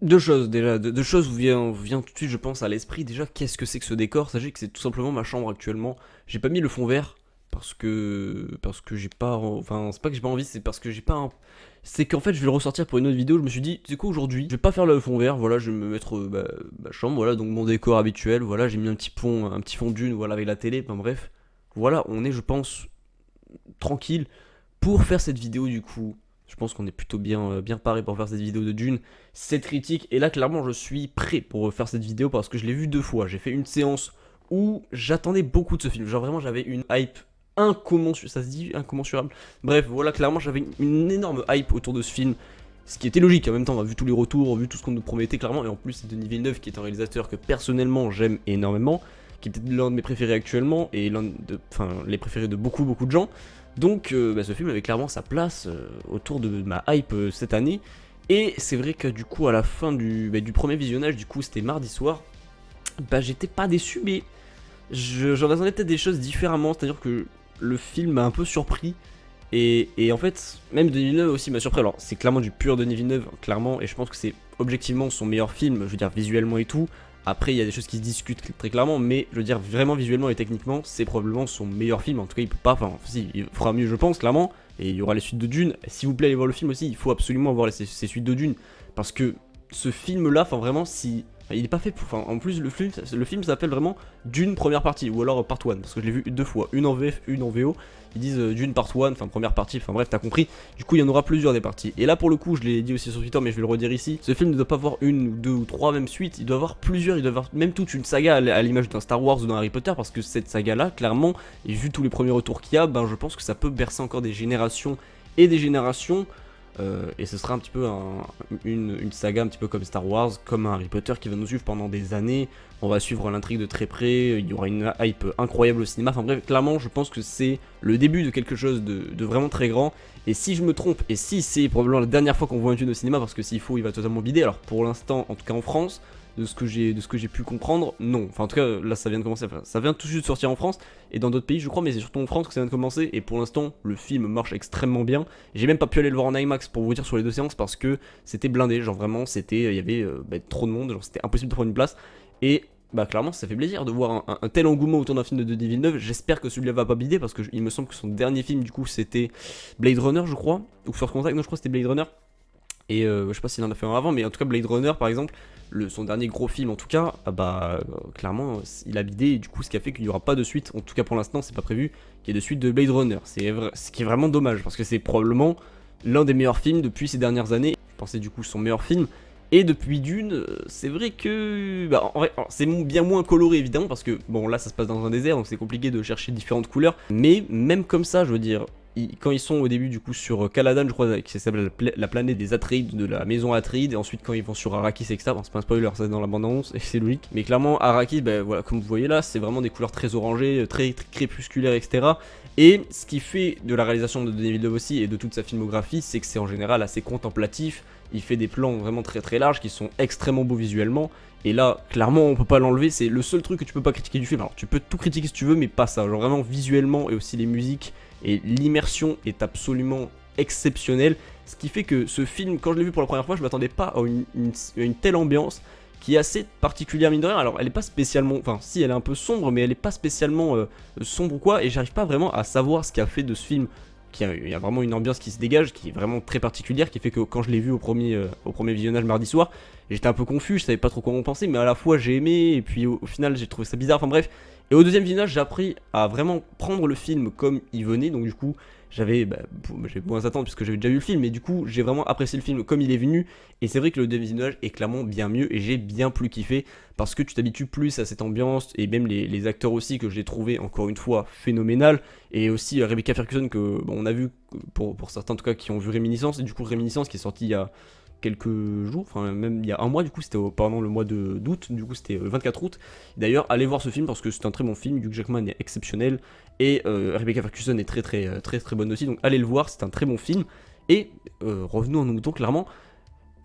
Deux choses déjà, deux choses vous vient tout de suite je pense à l'esprit. Déjà, qu'est-ce que c'est que ce décor? Sachez que c'est tout simplement ma chambre actuellement. J'ai pas mis le fond vert parce que j'ai pas, enfin c'est pas que j'ai pas envie, c'est parce que j'ai pas c'est qu'en fait je vais le ressortir pour une autre vidéo. Je me suis dit, tu sais quoi, aujourd'hui je vais pas faire le fond vert, voilà, je vais me mettre ma chambre, voilà, donc mon décor habituel, voilà, j'ai mis un petit fond de dune, voilà, avec la télé, enfin bref, voilà, on est je pense tranquille pour faire cette vidéo du coup. Je pense qu'on est plutôt bien paré pour faire cette vidéo de Dune, cette critique. Et là, clairement, je suis prêt pour faire cette vidéo parce que je l'ai vu deux fois. J'ai fait une séance où j'attendais beaucoup de ce film. Genre vraiment, j'avais une hype incommensurable. Ça se dit incommensurable. Bref, voilà, clairement, j'avais une énorme hype autour de ce film. Ce qui était logique en même temps, on a vu tous les retours, vu tout ce qu'on nous promettait clairement. Et en plus, c'est Denis Villeneuve qui est un réalisateur que personnellement j'aime énormément, qui est peut-être l'un de mes préférés actuellement et les préférés de beaucoup de gens. Donc ce film avait clairement sa place autour de ma hype cette année. Et c'est vrai que du coup à la fin du premier visionnage, du coup c'était mardi soir, j'étais pas déçu mais j'en attendais peut-être des choses différemment. C'est-à-dire que le film m'a un peu surpris. Et en fait, même Denis Villeneuve aussi m'a surpris. Alors c'est clairement du pur Denis Villeneuve, clairement, et je pense que c'est objectivement son meilleur film, je veux dire visuellement et tout. Après, il y a des choses qui se discutent très clairement, mais je veux dire, vraiment visuellement et techniquement, c'est probablement son meilleur film. En tout cas, il peut pas. Enfin, si, il fera mieux, je pense, clairement. Et il y aura les suites de Dune. S'il vous plaît, allez voir le film aussi. Il faut absolument voir ces suites de Dune. Parce que ce film-là, enfin, vraiment, si. Enfin, il est pas fait pour. Enfin, en plus, le film s'appelle vraiment Dune première partie. Ou alors Part 1. Parce que je l'ai vu deux fois. Une en VF, une en VO. Ils disent Dune Part 1, enfin première partie, enfin bref, t'as compris. Du coup, il y en aura plusieurs des parties. Et là, pour le coup, je l'ai dit aussi sur Twitter, mais je vais le redire ici. Ce film ne doit pas avoir une ou deux ou trois même suites. Il doit avoir plusieurs. Il doit avoir même toute une saga à l'image d'un Star Wars ou d'un Harry Potter. Parce que cette saga-là, clairement, et vu tous les premiers retours qu'il y a, je pense que ça peut bercer encore des générations et des générations. Et ce sera un petit peu une saga un petit peu comme Star Wars, comme un Harry Potter qui va nous suivre pendant des années. On va suivre l'intrigue de très près, il y aura une hype incroyable au cinéma. Enfin bref, clairement, je pense que c'est le début de quelque chose de vraiment très grand. Et si je me trompe, et si c'est probablement la dernière fois qu'on voit un Dune au cinéma, parce que s'il faut, il va totalement bider. Alors pour l'instant, en tout cas en France, de ce que j'ai pu comprendre, non. Enfin en tout cas, là ça vient de commencer, enfin, ça vient tout juste de sortir en France et dans d'autres pays, je crois, mais c'est surtout en France que ça vient de commencer. Et pour l'instant, le film marche extrêmement bien. J'ai même pas pu aller le voir en IMAX pour vous dire sur les deux séances parce que c'était blindé. Genre vraiment, il y avait trop de monde, genre c'était impossible de prendre une place. Et clairement ça fait plaisir de voir un tel engouement autour d'un film de Denis Villeneuve. J'espère que celui-là va pas bider parce que il me semble que son dernier film du coup c'était Blade Runner, je crois, ou First Contact, non je crois que c'était Blade Runner. Et je sais pas s'il en a fait un avant, mais en tout cas Blade Runner par exemple, son dernier gros film en tout cas, clairement il a bidé, et du coup ce qui a fait qu'il n'y aura pas de suite, en tout cas pour l'instant c'est pas prévu qu'il y ait de suite de Blade Runner. Ce qui est vraiment dommage parce que c'est probablement l'un des meilleurs films depuis ces dernières années. Je pensais du coup son meilleur film. Et depuis Dune, c'est vrai que en vrai, c'est bien moins coloré évidemment parce que bon là ça se passe dans un désert donc c'est compliqué de chercher différentes couleurs. Mais même comme ça, je veux dire, quand ils sont au début du coup sur Caladan, je crois, qui s'appelle la planète des Atreides, de la maison Atreides, et ensuite quand ils vont sur Arrakis, etc. C'est pas un spoiler, ça c'est dans la bande-annonce et c'est logique. Mais clairement Arrakis, voilà, comme vous voyez là, c'est vraiment des couleurs très orangées, très crépusculaires, etc. Et ce qui fait de la réalisation de Denis Villeneuve aussi et de toute sa filmographie, c'est que c'est en général assez contemplatif. Il fait des plans vraiment très larges qui sont extrêmement beaux visuellement. Et là, clairement, on peut pas l'enlever. C'est le seul truc que tu peux pas critiquer du film. Alors, tu peux tout critiquer si tu veux, mais pas ça. Genre vraiment visuellement et aussi les musiques et l'immersion est absolument exceptionnelle. Ce qui fait que ce film, quand je l'ai vu pour la première fois, je m'attendais pas à une telle ambiance qui est assez particulière mine de rien. Alors, elle est pas spécialement, enfin, si elle est un peu sombre, mais elle est pas spécialement sombre ou quoi. Et j'arrive pas vraiment à savoir ce qu'a fait de ce film. Il y a vraiment une ambiance qui se dégage, qui est vraiment très particulière, qui fait que quand je l'ai vu au premier visionnage mardi soir, j'étais un peu confus, je savais pas trop quoi en penser, mais à la fois j'ai aimé, et puis au final j'ai trouvé ça bizarre, enfin bref. Et au deuxième visionnage, j'ai appris à vraiment prendre le film comme il venait, donc du coup, j'avais moins attendre puisque j'avais déjà vu le film, mais du coup, j'ai vraiment apprécié le film comme il est venu, et c'est vrai que le deuxième visionnage est clairement bien mieux, et j'ai bien plus kiffé, parce que tu t'habitues plus à cette ambiance, et même les acteurs aussi, que j'ai trouvé encore une fois phénoménal, et aussi Rebecca Ferguson, que on a vu, pour certains en tout cas, qui ont vu Réminiscence, et du coup Réminiscence qui est sorti il y a quelques jours, enfin même il y a un mois du coup, c'était pendant le mois d'août, du coup c'était le 24 août. D'ailleurs, allez voir ce film parce que c'est un très bon film, Hugh Jackman est exceptionnel et Rebecca Ferguson est très bonne aussi, donc allez le voir, c'est un très bon film. Et revenons à nos moutons clairement.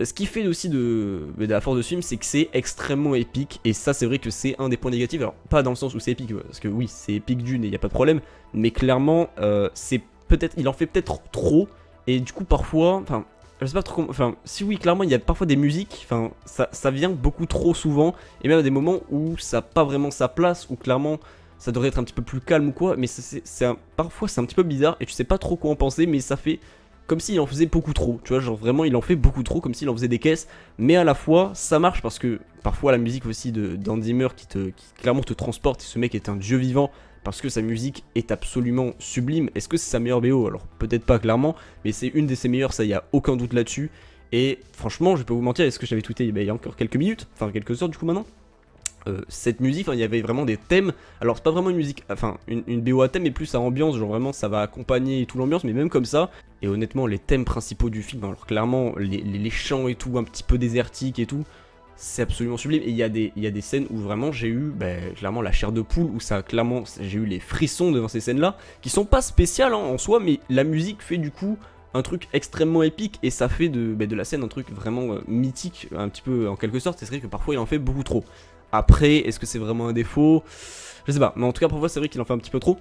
Ce qui fait aussi de la force de ce film, c'est que c'est extrêmement épique, et ça c'est vrai que c'est un des points négatifs, alors pas dans le sens où c'est épique, parce que oui c'est épique Dune et il y a pas de problème, mais clairement c'est peut-être, il en fait peut-être trop, et du coup parfois, enfin je sais pas trop comment, enfin, si oui, clairement, il y a parfois des musiques, enfin, ça vient beaucoup trop souvent, et même à des moments où ça n'a pas vraiment sa place, où clairement, ça devrait être un petit peu plus calme ou quoi, mais parfois c'est un petit peu bizarre, et tu sais pas trop quoi en penser, mais ça fait comme s'il en faisait beaucoup trop, tu vois, genre vraiment, il en fait beaucoup trop, comme s'il en faisait des caisses, mais à la fois, ça marche parce que parfois la musique aussi d'Andy Zimmer qui clairement te transporte, et ce mec est un dieu vivant, parce que sa musique est absolument sublime. Est-ce que c'est sa meilleure BO? Alors peut-être pas clairement, mais c'est une de ses meilleures, ça y a aucun doute là-dessus. Et franchement, je vais pas vous mentir, est-ce que j'avais tweeté il y a encore quelques minutes, enfin quelques heures du coup maintenant, cette musique, il y avait vraiment des thèmes. Alors c'est pas vraiment une musique, enfin une BO à thème, mais plus à ambiance, genre vraiment ça va accompagner tout l'ambiance, mais même comme ça. Et honnêtement, les thèmes principaux du film, alors clairement les chants et tout, un petit peu désertiques et tout, c'est absolument sublime. Et il y a des scènes où vraiment j'ai eu clairement la chair de poule, où ça clairement j'ai eu les frissons devant ces scènes-là, qui sont pas spéciales en soi, mais la musique fait du coup un truc extrêmement épique, et ça fait de la scène un truc vraiment mythique, un petit peu en quelque sorte. C'est vrai que parfois il en fait beaucoup trop. Après, est-ce que c'est vraiment un défaut? Je sais pas, mais en tout cas parfois c'est vrai qu'il en fait un petit peu trop.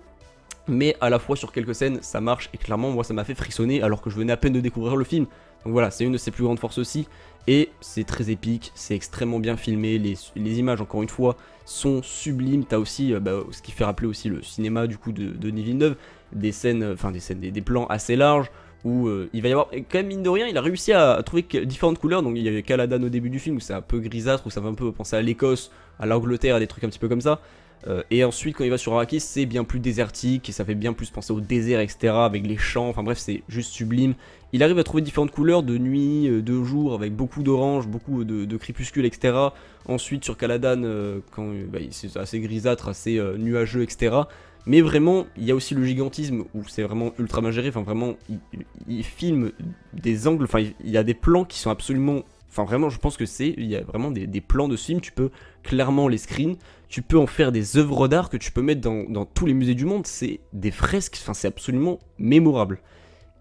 Mais à la fois sur quelques scènes ça marche, et clairement moi ça m'a fait frissonner alors que je venais à peine de découvrir le film. Donc voilà, c'est une de ses plus grandes forces aussi. Et c'est très épique, c'est extrêmement bien filmé, les images encore une fois sont sublimes. T'as aussi ce qui fait rappeler aussi le cinéma du coup de Denis Villeneuve, des plans assez larges, où il va y avoir, quand même mine de rien, il a réussi à trouver différentes couleurs. Donc il y avait Caladan au début du film où c'est un peu grisâtre, où ça va un peu penser à l'Écosse, à l'Angleterre, à des trucs un petit peu comme ça. Et ensuite quand il va sur Arrakis, c'est bien plus désertique, et ça fait bien plus penser au désert, etc. avec les champs, enfin bref c'est juste sublime. Il arrive à trouver différentes couleurs de nuit, de jour, avec beaucoup d'orange, beaucoup de crépuscule, etc. Ensuite sur Caladan, c'est assez grisâtre, assez nuageux, etc. Mais vraiment, il y a aussi le gigantisme où c'est vraiment ultra mal géré. Enfin, vraiment, il filme des angles. Enfin, il y a des plans qui sont absolument. Enfin, vraiment, je pense que il y a vraiment des plans de ce film. Tu peux clairement les screens. Tu peux en faire des œuvres d'art que tu peux mettre dans tous les musées du monde. C'est des fresques. Enfin, c'est absolument mémorable.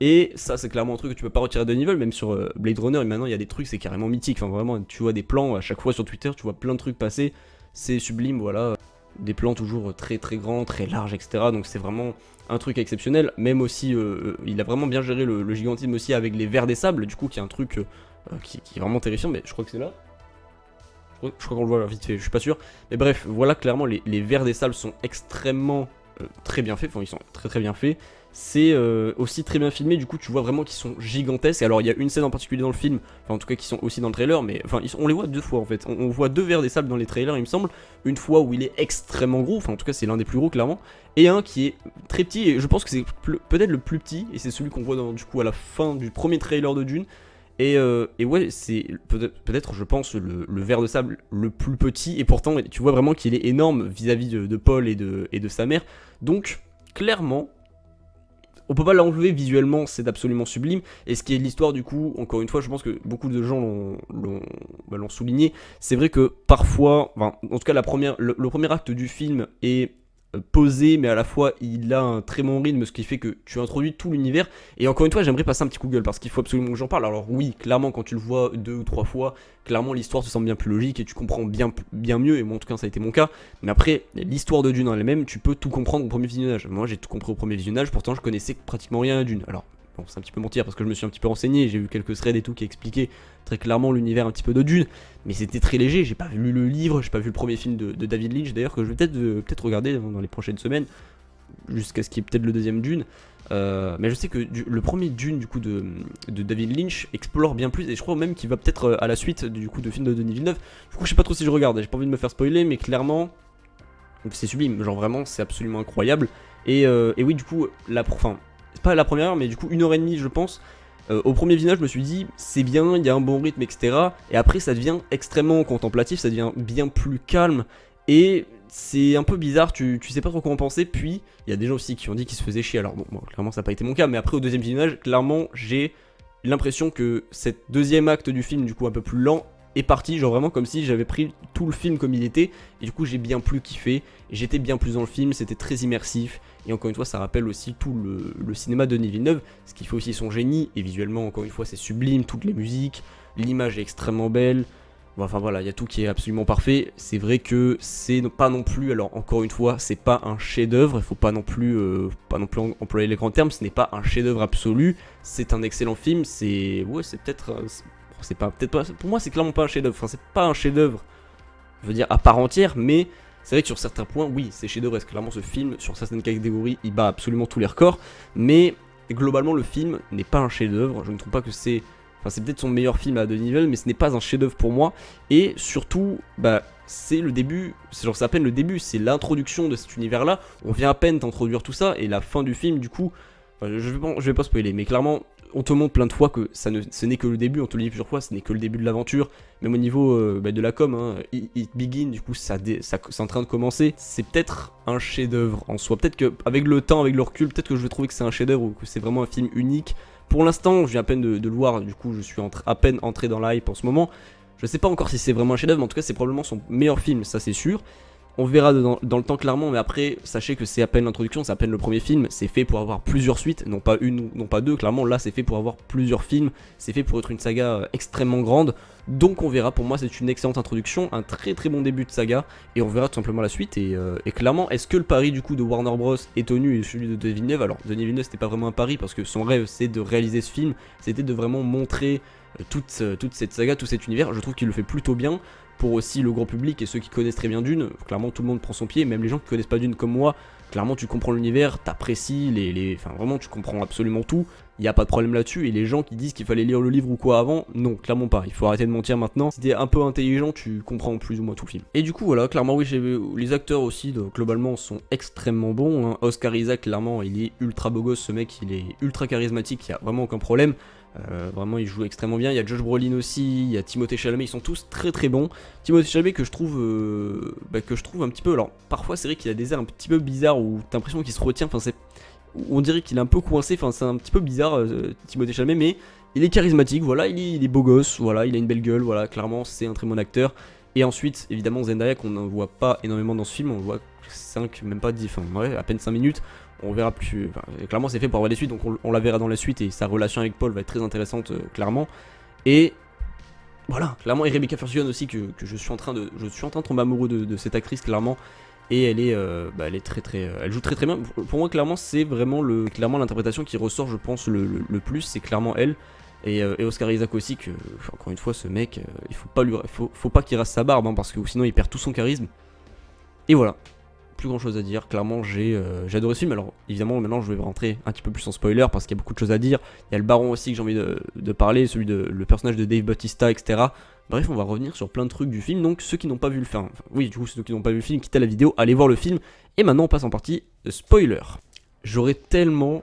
Et ça, c'est clairement un truc que tu peux pas retirer de niveau. Même sur Blade Runner, et maintenant, il y a des trucs, c'est carrément mythique. Enfin, vraiment, tu vois des plans à chaque fois sur Twitter. Tu vois plein de trucs passer. C'est sublime, voilà. Des plans toujours très très grands, très larges, etc. Donc c'est vraiment un truc exceptionnel. Même aussi, il a vraiment bien géré le gigantisme aussi avec les vers des sables, du coup, qui est un truc qui est vraiment terrifiant. Mais je crois que c'est là. Je crois qu'on le voit vite fait, je suis pas sûr. Mais bref, voilà, clairement, les vers des sables sont extrêmement très bien faits. Enfin, ils sont très très bien faits. C'est aussi très bien filmé, du coup tu vois vraiment qu'ils sont gigantesques. Alors il y a une scène en particulier dans le film, enfin en tout cas qui sont aussi dans le trailer, mais enfin on les voit deux fois en fait. On voit deux vers des sables dans les trailers il me semble. Une fois où il est extrêmement gros, enfin en tout cas c'est l'un des plus gros clairement, et un qui est très petit, et je pense que c'est peut-être le plus petit, et c'est celui qu'on voit du coup à la fin du premier trailer de Dune. Et ouais, c'est peut-être je pense le ver de sable le plus petit, et pourtant tu vois vraiment qu'il est énorme vis-à-vis de Paul et de sa mère. Donc clairement on peut pas l'enlever visuellement, c'est absolument sublime. Et ce qui est l'histoire du coup, encore une fois, je pense que beaucoup de gens l'ont souligné. C'est vrai que parfois, enfin, en tout cas le premier acte du film est posé, mais à la fois il a un très bon rythme, ce qui fait que tu introduis tout l'univers. Et encore une fois, j'aimerais passer un petit coup de gueule parce qu'il faut absolument que j'en parle. Alors oui, clairement, quand tu le vois 2 ou 3 fois, clairement l'histoire se semble bien plus logique et tu comprends bien mieux. Et moi, en tout cas, ça a été mon cas. Mais après, l'histoire de Dune en elle-même, tu peux tout comprendre au premier visionnage. Moi, j'ai tout compris au premier visionnage, pourtant je connaissais pratiquement rien à Dune. Alors bon, c'est un petit peu mentir parce que je me suis un petit peu renseigné, j'ai vu quelques threads et tout qui expliquaient très clairement l'univers un petit peu de Dune, mais c'était très léger. J'ai pas lu le livre, j'ai pas vu le premier film de David Lynch d'ailleurs, que je vais peut-être regarder dans les prochaines semaines, jusqu'à ce qu'il y ait peut-être le deuxième Dune. Mais je sais que le premier Dune du coup de David Lynch explore bien plus, et je crois même qu'il va peut-être à la suite du coup de film de Denis Villeneuve. Du coup je sais pas trop si je regarde, j'ai pas envie de me faire spoiler, mais clairement c'est sublime, genre vraiment c'est absolument incroyable. Et oui, du coup c'est pas la première heure, mais du coup 1h30 je pense. Au premier visionnage, je me suis dit, c'est bien, il y a un bon rythme, etc. Et après, ça devient extrêmement contemplatif, ça devient bien plus calme. Et c'est un peu bizarre, tu sais pas trop comment penser. Puis, il y a des gens aussi qui ont dit qu'ils se faisaient chier. Alors, bon, clairement, ça n'a pas été mon cas. Mais après, au deuxième visionnage, clairement, j'ai l'impression que cet deuxième acte du film, du coup, un peu plus lent, est parti, genre vraiment comme si j'avais pris tout le film comme il était, et du coup j'ai bien plus kiffé, j'étais bien plus dans le film, c'était très immersif, et encore une fois ça rappelle aussi tout le cinéma de Denis Villeneuve, ce qui fait aussi son génie, et visuellement encore une fois c'est sublime, toutes les musiques, l'image est extrêmement belle, Enfin voilà, il y a tout qui est absolument parfait. C'est vrai que c'est pas non plus, alors encore une fois, c'est pas un chef-d'œuvre. Il faut pas non plus employer les grands termes. Ce n'est pas un chef-d'œuvre absolu. C'est un excellent film. C'est peut-être, c'est pas, peut-être pas. Pour moi, c'est clairement pas un chef-d'œuvre. Enfin, c'est pas un chef-d'œuvre, je veux dire à part entière, mais c'est vrai que sur certains points, oui, c'est chef-d'œuvre. Est-ce que clairement ce film, sur certaines catégories, il bat absolument tous les records. Mais globalement, le film n'est pas un chef-d'œuvre. Je ne trouve pas que c'est. Enfin, c'est peut-être son meilleur film à Denis Villeneuve, mais ce n'est pas un chef-d'œuvre pour moi. Et surtout, bah, c'est le début, c'est à peine le début, c'est l'introduction de cet univers-là. On vient à peine d'introduire tout ça, et la fin du film, du coup, enfin, je vais pas spoiler, mais clairement, on te montre plein de fois que ce n'est que le début, on te le dit plusieurs fois, ce n'est que le début de l'aventure. Même au niveau de la com, hein, It Begin, du coup, c'est en train de commencer. C'est peut-être un chef-d'œuvre en soi. Peut-être qu'avec le temps, avec le recul, peut-être que je vais trouver que c'est un chef-d'œuvre ou que c'est vraiment un film unique. Pour l'instant, je viens à peine de le voir, du coup je suis à peine entré dans la hype en ce moment. Je sais pas encore si c'est vraiment un chef-d'œuvre, mais en tout cas c'est probablement son meilleur film, ça c'est sûr. On verra dans le temps clairement, mais après, sachez que c'est à peine l'introduction, c'est à peine le premier film, c'est fait pour avoir plusieurs suites, non pas une, non pas deux, clairement là c'est fait pour avoir plusieurs films, c'est fait pour être une saga extrêmement grande, donc on verra, pour moi c'est une excellente introduction, un très très bon début de saga, et on verra tout simplement la suite, et clairement, est-ce que le pari du coup de Warner Bros est tenu, et celui de Denis Villeneuve, alors Denis Villeneuve c'était pas vraiment un pari, parce que son rêve c'est de réaliser ce film, c'était de vraiment montrer toute cette saga, tout cet univers, je trouve qu'il le fait plutôt bien, pour aussi le grand public et ceux qui connaissent très bien Dune, clairement tout le monde prend son pied, même les gens qui connaissent pas Dune comme moi, clairement tu comprends l'univers, t'apprécies enfin vraiment tu comprends absolument tout, il n'y a pas de problème là-dessus, et les gens qui disent qu'il fallait lire le livre ou quoi avant, non, clairement pas, il faut arrêter de mentir maintenant, si t'es un peu intelligent, tu comprends plus ou moins tout le film. Et du coup voilà, clairement oui, les acteurs aussi, globalement, sont extrêmement bons, hein. Oscar Isaac, clairement, il est ultra beau gosse, ce mec, il est ultra charismatique, il n'y a vraiment aucun problème. Vraiment il joue extrêmement bien, il y a Josh Brolin aussi, il y a Timothée Chalamet, ils sont tous très très bons. Timothée Chalamet que je trouve un petit peu, alors parfois c'est vrai qu'il a des airs un petit peu bizarres où t'as l'impression qu'il se retient, enfin on dirait qu'il est un peu coincé, enfin c'est un petit peu bizarre Timothée Chalamet, mais il est charismatique, voilà, il est beau gosse, voilà, il a une belle gueule, voilà, clairement c'est un très bon acteur. Et ensuite évidemment Zendaya qu'on ne voit pas énormément dans ce film, on le voit 5, même pas 10, enfin ouais, à peine 5 minutes. On verra plus, enfin, clairement c'est fait pour avoir les suites, donc on la verra dans la suite, et sa relation avec Paul va être très intéressante, clairement. Et voilà, clairement, et Rebecca Ferguson aussi, que je suis en train de tomber amoureux de cette actrice, clairement. Et elle est très très, elle joue très très bien. Pour moi, clairement, c'est vraiment l'interprétation qui ressort, je pense, le plus, c'est clairement elle. Et Oscar Isaac aussi, que encore une fois, ce mec, il faut pas qu'il rase sa barbe, hein, parce que sinon il perd tout son charisme. Et voilà. Plus grand chose à dire, clairement j'ai adoré ce film. Alors évidemment maintenant je vais rentrer un petit peu plus en spoiler parce qu'il y a beaucoup de choses à dire. Il y a le baron aussi que j'ai envie de parler, le personnage de Dave Bautista, etc. Bref, on va revenir sur plein de trucs du film, donc ceux qui n'ont pas vu le film, oui du coup ceux qui n'ont pas vu le film, quittez la vidéo, allez voir le film. Et maintenant on passe en partie spoiler. J'aurais tellement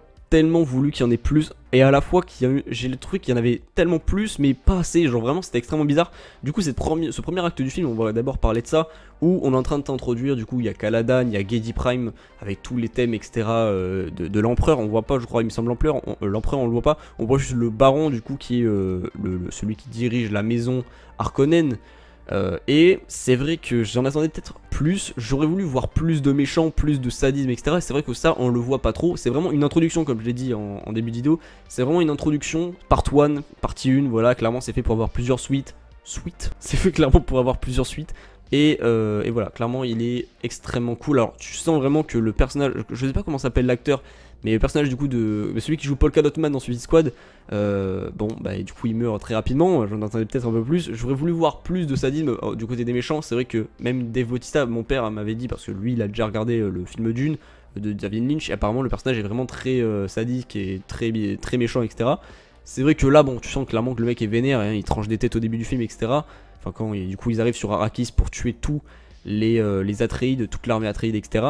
voulu qu'il y en ait plus, et à la fois j'ai le truc qu'il y en avait tellement plus mais pas assez, genre vraiment c'était extrêmement bizarre. Du coup ce premier acte du film, on va d'abord parler de ça, où on est en train de t'introduire, du coup il y a Caladan, il y a Giedi Prime avec tous les thèmes etc de l'empereur, on voit pas, je crois il me semble l'empereur on le voit pas, on voit juste le baron du coup qui est celui qui dirige la maison Harkonnen. Et c'est vrai que j'en attendais peut-être plus, j'aurais voulu voir plus de méchants, plus de sadisme, etc. C'est vrai que ça, on le voit pas trop, c'est vraiment une introduction, comme je l'ai dit en début de vidéo, c'est vraiment une introduction, part 1, partie 1, voilà, clairement c'est fait pour avoir plusieurs suites, c'est fait clairement pour avoir plusieurs suites, et voilà, clairement il est extrêmement cool. Alors tu sens vraiment que le personnage, je sais pas comment s'appelle l'acteur, mais le personnage du coup de celui qui joue Paul Kadotman dans Suicide Squad, du coup il meurt très rapidement, j'en attendais peut-être un peu plus. J'aurais voulu voir plus de sadisme du côté des méchants. C'est vrai que même Dave Bautista, mon père m'avait dit, parce que lui il a déjà regardé le film Dune de David Lynch, et apparemment le personnage est vraiment très sadique et très méchant, etc. C'est vrai que là bon, tu sens clairement que le mec est vénère, hein, il tranche des têtes au début du film, etc. Enfin quand du coup ils arrivent sur Arrakis pour tuer tous les Atreides, toute l'armée Atreides, etc.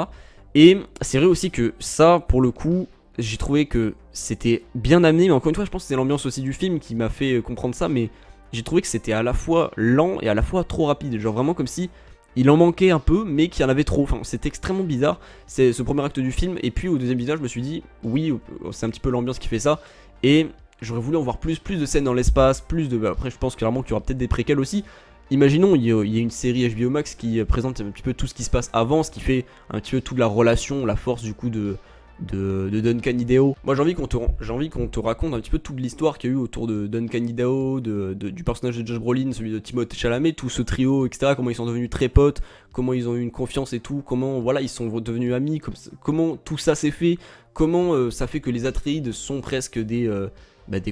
Et c'est vrai aussi que ça, pour le coup, j'ai trouvé que c'était bien amené, mais encore une fois, je pense que c'est l'ambiance aussi du film qui m'a fait comprendre ça, mais j'ai trouvé que c'était à la fois lent et à la fois trop rapide, genre vraiment comme si il en manquait un peu, mais qu'il y en avait trop, enfin c'était extrêmement bizarre, c'est ce premier acte du film, et puis au deuxième visage, je me suis dit, oui, c'est un petit peu l'ambiance qui fait ça, et j'aurais voulu en voir plus de scènes dans l'espace, après je pense clairement qu'il y aura peut-être des préquels aussi. Imaginons, il y a une série HBO Max qui présente un petit peu tout ce qui se passe avant, ce qui fait un petit peu toute la relation, la force du coup de de Duncan Idaho. Moi j'ai envie qu'on te raconte un petit peu toute l'histoire qu'il y a eu autour de Duncan Idaho, du personnage de Josh Brolin, celui de Timothée Chalamet, tout ce trio, etc. Comment ils sont devenus très potes, comment ils ont eu une confiance et tout, comment voilà ils sont devenus amis, comment tout ça s'est fait, comment ça fait que les Atreides sont presque des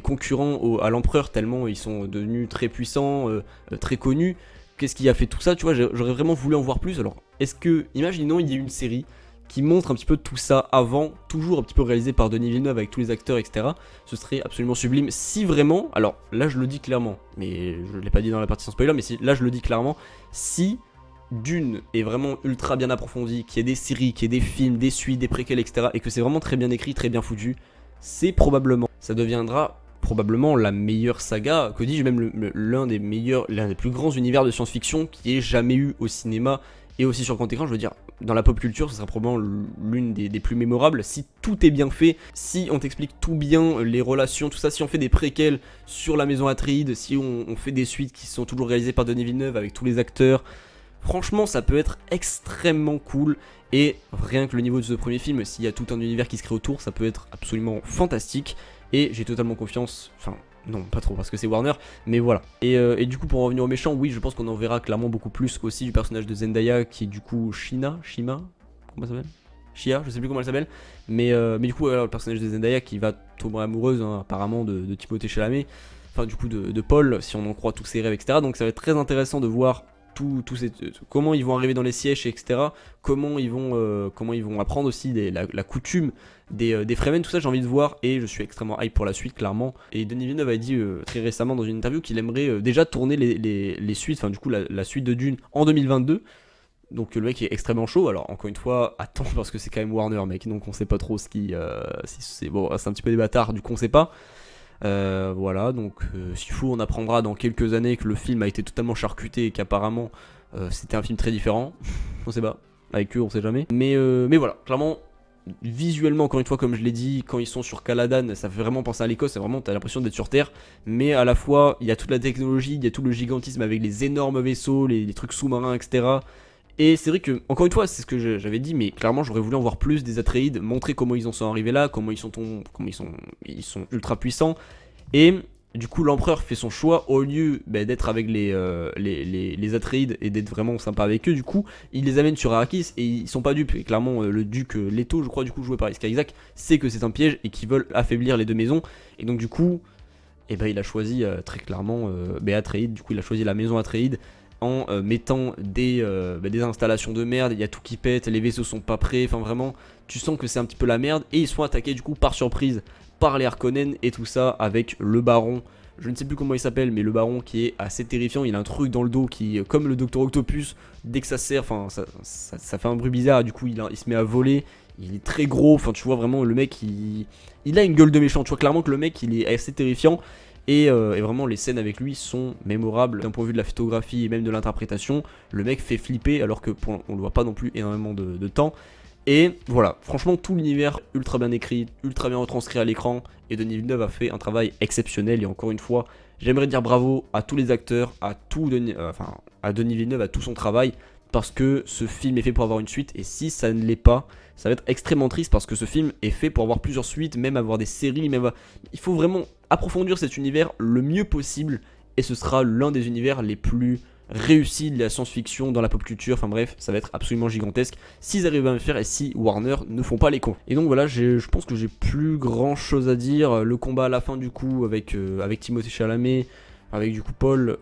concurrents à l'empereur tellement ils sont devenus très puissants, très connus. Qu'est-ce qui a fait tout ça, tu vois, j'aurais vraiment voulu en voir plus. Alors, est-ce que, imaginons, il y a une série qui montre un petit peu tout ça avant, toujours un petit peu réalisé par Denis Villeneuve avec tous les acteurs, etc. Ce serait absolument sublime. Si vraiment, alors là je le dis clairement, mais je ne l'ai pas dit dans la partie sans spoiler, mais là je le dis clairement, si Dune est vraiment ultra bien approfondi, qu'il y ait des séries, qu'il y ait des films, des suites, des préquels, etc., et que c'est vraiment très bien écrit, très bien foutu, c'est probablement, ça deviendra probablement la meilleure saga, que dis-je, même l'un des plus grands univers de science-fiction qui ait jamais eu au cinéma et aussi sur grand écran. Je veux dire, dans la pop culture, ce sera probablement l'une des plus mémorables. Si tout est bien fait, si on t'explique tout bien, les relations, tout ça, si on fait des préquels sur la maison Atreides, si on fait des suites qui sont toujours réalisées par Denis Villeneuve avec tous les acteurs, franchement, ça peut être extrêmement cool. Et rien que le niveau de ce premier film, s'il y a tout un univers qui se crée autour, ça peut être absolument fantastique. Et j'ai totalement confiance, enfin non pas trop parce que c'est Warner, mais voilà. Et du coup pour en revenir aux méchants, oui je pense qu'on en verra clairement beaucoup plus aussi du personnage de Zendaya qui est du coup Shima, comment ça s'appelle, Shia, je sais plus comment elle s'appelle, mais du coup le personnage de Zendaya qui va tomber amoureuse apparemment de Timothée Chalamet, enfin du coup de Paul si on en croit tous ses rêves, etc. Donc ça va être très intéressant de voir comment ils vont arriver dans les sièges, etc. Comment ils vont apprendre aussi la coutume des Fremen, tout ça j'ai envie de voir et je suis extrêmement hype pour la suite clairement. Et Denis Villeneuve a dit très récemment dans une interview qu'il aimerait déjà tourner les suites, enfin du coup la suite de Dune en 2022. Donc le mec est extrêmement chaud. Alors encore une fois, attends parce que c'est quand même Warner mec, donc on sait pas trop si c'est bon, c'est un petit peu des bâtards, du coup on sait pas. Voilà, donc s'il faut on apprendra dans quelques années que le film a été totalement charcuté et qu'apparemment c'était un film très différent. On sait pas, avec eux on sait jamais. Mais voilà, clairement, visuellement encore une fois comme je l'ai dit, quand ils sont sur Caladan, ça fait vraiment penser à l'Écosse, c'est vraiment, t'as l'impression d'être sur Terre. Mais à la fois, il y a toute la technologie, il y a tout le gigantisme avec les énormes vaisseaux, les trucs sous-marins, etc. Et c'est vrai que, encore une fois, c'est ce que j'avais dit, mais clairement j'aurais voulu en voir plus des Atreides, montrer comment ils en sont arrivés là, comment ils sont ultra puissants. Et du coup l'empereur fait son choix, au lieu d'être avec les Atreides et d'être vraiment sympa avec eux, du coup il les amène sur Arrakis et ils sont pas dupes. Et clairement le duc Leto, je crois, du coup joué par Oscar Isaac, sait que c'est un piège et qu'ils veulent affaiblir les deux maisons. Et donc du coup, il a choisi très clairement Atreides, du coup il a choisi la maison Atreides en mettant des installations de merde, il y a tout qui pète, les vaisseaux sont pas prêts, enfin vraiment, tu sens que c'est un petit peu la merde, et ils sont attaqués du coup par surprise par les Harkonnen et tout ça avec le baron, je ne sais plus comment il s'appelle, mais le baron qui est assez terrifiant, il a un truc dans le dos qui, comme le Docteur Octopus, dès que ça sert, enfin ça fait un bruit bizarre, du coup il se met à voler, il est très gros, enfin tu vois vraiment le mec il a une gueule de méchant, tu vois clairement que le mec il est assez terrifiant. Et vraiment les scènes avec lui sont mémorables d'un point de vue de la photographie et même de l'interprétation. Le mec fait flipper alors que on le voit pas non plus énormément de temps. Et voilà, franchement tout l'univers ultra bien écrit, ultra bien retranscrit à l'écran. Et Denis Villeneuve a fait un travail exceptionnel. Et encore une fois, j'aimerais dire bravo à tous les acteurs, à Denis Villeneuve, à tout son travail. Parce que ce film est fait pour avoir une suite. Et si ça ne l'est pas, ça va être extrêmement triste parce que ce film est fait pour avoir plusieurs suites, même avoir des séries, il faut vraiment approfondir cet univers le mieux possible et ce sera l'un des univers les plus réussis de la science-fiction dans la pop culture. Enfin bref, ça va être absolument gigantesque s'ils arrivent à le faire et si Warner ne font pas les cons. Et donc voilà, je pense que j'ai plus grand chose à dire. Le combat à la fin du coup avec Timothée Chalamet, avec du coup Paul,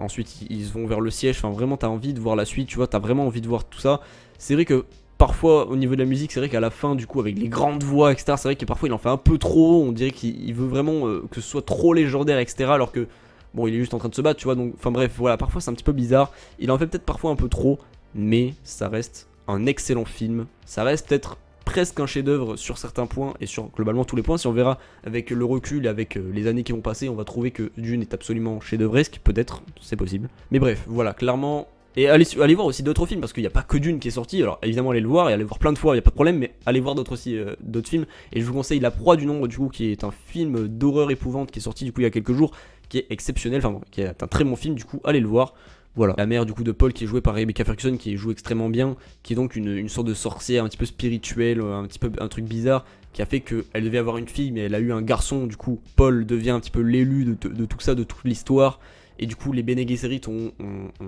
ensuite ils vont vers le siège, enfin vraiment t'as envie de voir la suite, tu vois, t'as vraiment envie de voir tout ça. C'est vrai que parfois au niveau de la musique, c'est vrai qu'à la fin du coup avec les grandes voix, etc., c'est vrai que parfois il en fait un peu trop, on dirait qu'il veut vraiment que ce soit trop légendaire, etc., alors que bon il est juste en train de se battre, tu vois, donc enfin bref, voilà, parfois c'est un petit peu bizarre, il en fait peut-être parfois un peu trop, mais ça reste un excellent film, ça reste peut-être presque un chef-d'œuvre sur certains points et sur globalement tous les points. Si on verra avec le recul et avec les années qui vont passer, on va trouver que Dune est absolument chef-d'œuvresque, peut-être, c'est possible. Mais bref, voilà, clairement. Et allez voir aussi d'autres films parce qu'il n'y a pas que Dune qui est sorti. Alors évidemment allez le voir et allez le voir plein de fois, il n'y a pas de problème, mais allez voir d'autres films. Et je vous conseille La Proie du Nombre du coup, qui est un film d'horreur épouvante qui est sorti du coup il y a quelques jours, qui est exceptionnel, enfin qui est un très bon film, du coup allez le voir. Voilà. La mère du coup de Paul qui est jouée par Rebecca Ferguson, qui joue extrêmement bien, qui est donc une sorte de sorcière un petit peu spirituelle, un petit peu un truc bizarre, qui a fait qu'elle devait avoir une fille mais elle a eu un garçon, du coup Paul devient un petit peu l'élu de tout ça, de toute l'histoire. Et du coup les Bene Gesserit ont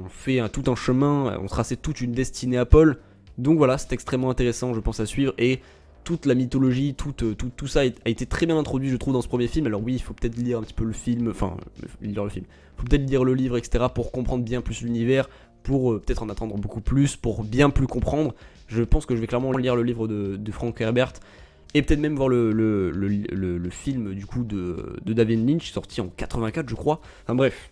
fait tout un chemin, ont tracé toute une destinée à Paul. Donc voilà, c'est extrêmement intéressant je pense à suivre. Et toute la mythologie, tout ça a été très bien introduit je trouve dans ce premier film. Alors oui, il faut peut-être lire un petit peu le film, enfin lire le film, faut peut-être lire le livre etc. pour comprendre bien plus l'univers, pour peut-être en attendre beaucoup plus, pour bien plus comprendre. Je pense que je vais clairement lire le livre de Frank Herbert, et peut-être même voir le film du coup de David Lynch, sorti en 84 je crois. Enfin bref.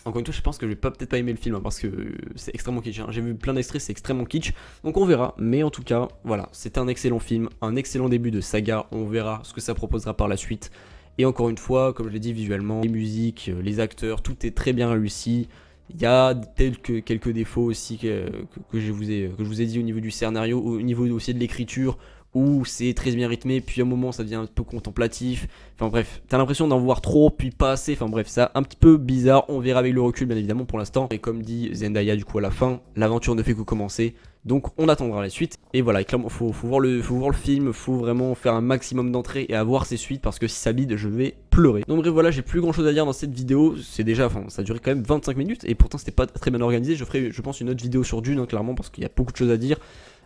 Encore une fois, je pense que je vais peut-être pas aimer le film parce que c'est extrêmement kitsch. J'ai vu plein d'extraits, c'est extrêmement kitsch. Donc on verra. Mais en tout cas, voilà, c'est un excellent film, un excellent début de saga. On verra ce que ça proposera par la suite. Et encore une fois, comme je l'ai dit visuellement, les musiques, les acteurs, tout est très bien réussi. Il y a quelques défauts aussi que je vous ai dit au niveau du scénario, au niveau aussi de l'écriture, où c'est très bien rythmé, puis à un moment ça devient un peu contemplatif. Enfin bref, t'as l'impression d'en voir trop, puis pas assez. Enfin bref, c'est un petit peu bizarre. On verra avec le recul, bien évidemment, pour l'instant. Et comme dit Zendaya, du coup, à la fin, l'aventure ne fait que commencer. Donc on attendra la suite. Et voilà, clairement, faut voir le film, faut vraiment faire un maximum d'entrées et avoir ses suites, parce que si ça bide, je vais pleurer. Donc bref, voilà, j'ai plus grand chose à dire dans cette vidéo. C'est déjà, enfin, ça a duré quand même 25 minutes, et pourtant c'était pas très bien organisé. Je ferai, je pense, une autre vidéo sur Dune, hein, clairement, parce qu'il y a beaucoup de choses à dire.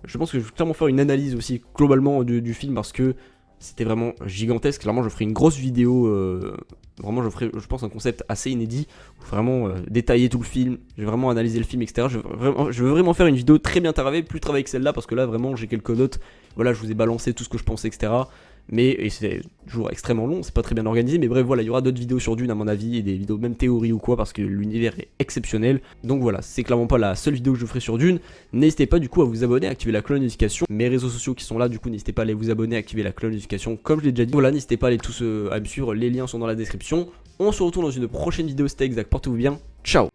Je pense que je vais clairement faire une analyse aussi globalement du film, parce que c'était vraiment gigantesque. Clairement, je ferai une grosse vidéo. Vraiment, je ferai, je pense, un concept assez inédit. Vraiment détailler tout le film. Je vais vraiment analyser le film, etc. Je veux vraiment faire une vidéo très bien travaillée, plus travaillée que celle-là, parce que là, vraiment, j'ai quelques notes. Voilà, je vous ai balancé tout ce que je pensais, etc. Et c'est toujours extrêmement long, c'est pas très bien organisé, mais bref, voilà, il y aura d'autres vidéos sur Dune à mon avis, et des vidéos même théorie ou quoi, parce que l'univers est exceptionnel. Donc voilà, c'est clairement pas la seule vidéo que je ferai sur Dune. N'hésitez pas du coup à vous abonner, à activer la cloche de notification. Mes réseaux sociaux qui sont là, du coup, n'hésitez pas à aller vous abonner, à activer la cloche de notification, comme je l'ai déjà dit. Voilà, n'hésitez pas à aller tous à me suivre, les liens sont dans la description. On se retrouve dans une prochaine vidéo, c'était exact, portez-vous bien, ciao.